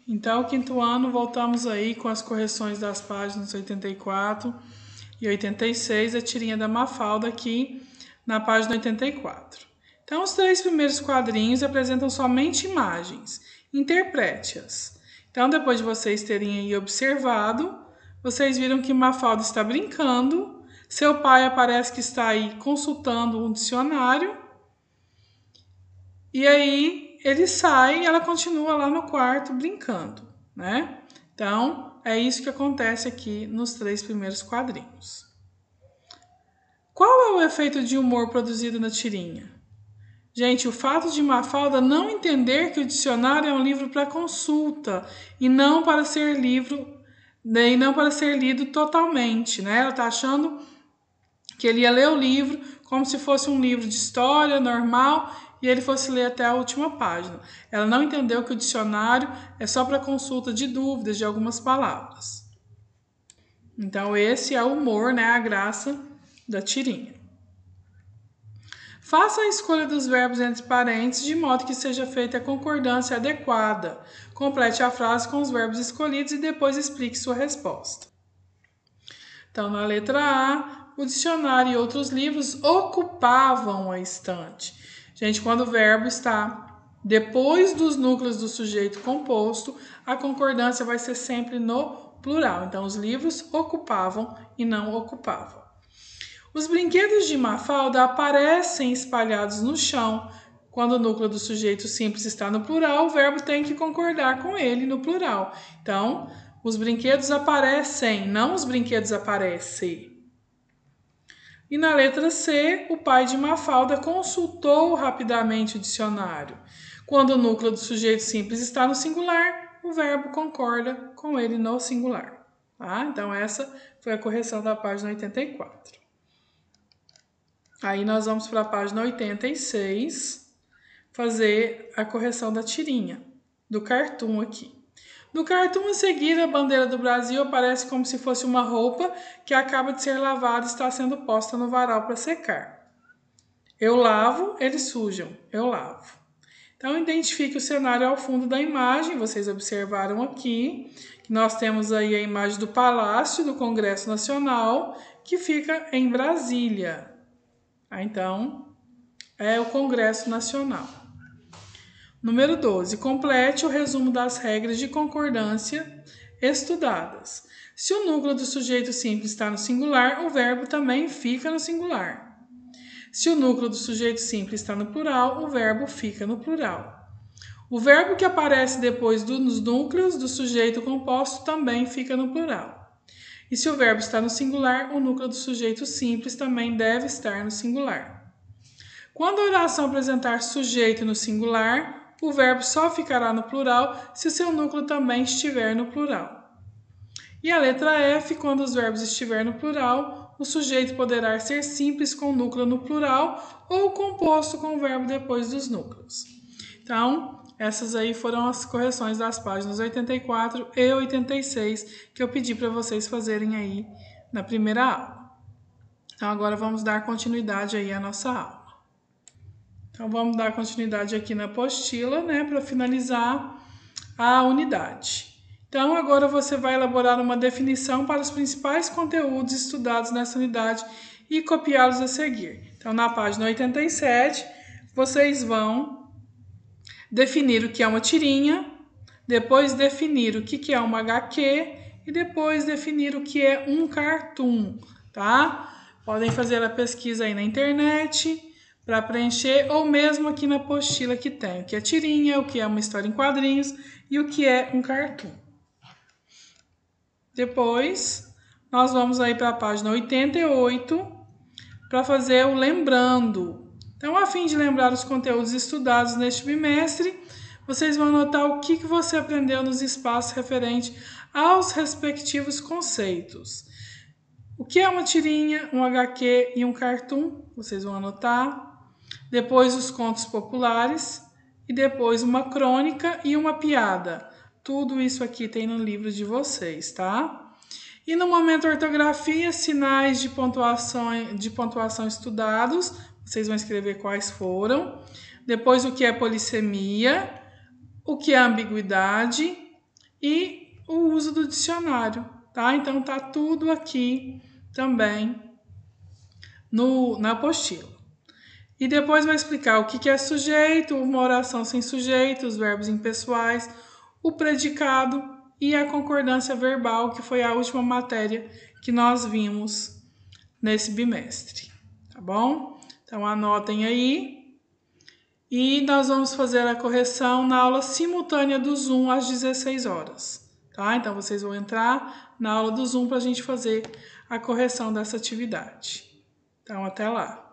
Então, quinto ano, voltamos aí com as correções das páginas 84 e 86, a tirinha da Mafalda aqui na página 84. Então, os 3 primeiros quadrinhos apresentam somente imagens. Interprete-as. Então, depois de vocês terem aí observado, vocês viram que Mafalda está brincando, seu pai aparece que está aí consultando um dicionário, e aí ele sai e ela continua lá no quarto brincando, né? Então, é isso que acontece aqui nos 3 primeiros quadrinhos. Qual é o efeito de humor produzido na tirinha? Gente, o fato de Mafalda não entender que o dicionário é um livro para consulta e não para ser lido totalmente, né? Ela está achando que ele ia ler o livro como se fosse um livro de história normal e ele fosse ler até a última página. Ela não entendeu que o dicionário é só para consulta de dúvidas de algumas palavras. Então, esse é o humor, né? A graça da tirinha. Faça a escolha dos verbos entre parênteses de modo que seja feita a concordância adequada. Complete a frase com os verbos escolhidos e depois explique sua resposta. Então, na letra A, o dicionário e outros livros ocupavam a estante. Gente, quando o verbo está depois dos núcleos do sujeito composto, a concordância vai ser sempre no plural. Então, os livros ocupavam e não ocupavam. Os brinquedos de Mafalda aparecem espalhados no chão. Quando o núcleo do sujeito simples está no plural, o verbo tem que concordar com ele no plural. Então, os brinquedos aparecem, não os brinquedos aparecem. E na letra C, o pai de Mafalda consultou rapidamente o dicionário. Quando o núcleo do sujeito simples está no singular, o verbo concorda com ele no singular. Tá? Então, essa foi a correção da página 84. Aí nós vamos para a página 86, fazer a correção da tirinha, do cartoon aqui. No cartoon a seguir, a bandeira do Brasil aparece como se fosse uma roupa que acaba de ser lavada e está sendo posta no varal para secar. Eu lavo, eles sujam, eu lavo. Então, identifique o cenário ao fundo da imagem. Vocês observaram aqui que nós temos aí a imagem do Palácio do Congresso Nacional, que fica em Brasília. Então, é o Congresso Nacional. Número 12. Complete o resumo das regras de concordância estudadas. Se o núcleo do sujeito simples está no singular, o verbo também fica no singular. Se o núcleo do sujeito simples está no plural, o verbo fica no plural. O verbo que aparece depois dos núcleos do sujeito composto também fica no plural. E se o verbo está no singular, o núcleo do sujeito simples também deve estar no singular. Quando a oração apresentar sujeito no singular, o verbo só ficará no plural se o seu núcleo também estiver no plural. E a letra F, quando os verbos estiver no plural, o sujeito poderá ser simples com o núcleo no plural ou composto com o verbo depois dos núcleos. Então, essas aí foram as correções das páginas 84 e 86 que eu pedi para vocês fazerem aí na primeira aula. Então, agora vamos dar continuidade aí à nossa aula. Então, vamos dar continuidade aqui na apostila, né, para finalizar a unidade. Então, agora você vai elaborar uma definição para os principais conteúdos estudados nessa unidade e copiá-los a seguir. Então, na página 87, vocês vão definir o que é uma tirinha, depois definir o que é uma HQ e depois definir o que é um cartoon, tá? Podem fazer a pesquisa aí na internet para preencher ou mesmo aqui na apostila que tem o que é tirinha, o que é uma história em quadrinhos e o que é um cartoon. Depois, nós vamos aí para a página 88 para fazer o lembrando. Então, a fim de lembrar os conteúdos estudados neste bimestre, vocês vão anotar o que você aprendeu nos espaços referentes aos respectivos conceitos. O que é uma tirinha, um HQ e um cartoon? Vocês vão anotar. Depois, os contos populares. E depois, uma crônica e uma piada. Tudo isso aqui tem no livro de vocês, tá? E no momento ortografia, sinais de pontuação estudados. Vocês vão escrever quais foram. Depois, o que é polissemia, o que é ambiguidade, e o uso do dicionário, tá? Então tá tudo aqui também na apostila. E depois vai explicar o que é sujeito, uma oração sem sujeito, os verbos impessoais, o predicado e a concordância verbal, que foi a última matéria que nós vimos nesse bimestre, tá bom? Então anotem aí. E nós vamos fazer a correção na aula simultânea do Zoom às 16 horas, tá? Então vocês vão entrar na aula do Zoom para a gente fazer a correção dessa atividade. Então até lá.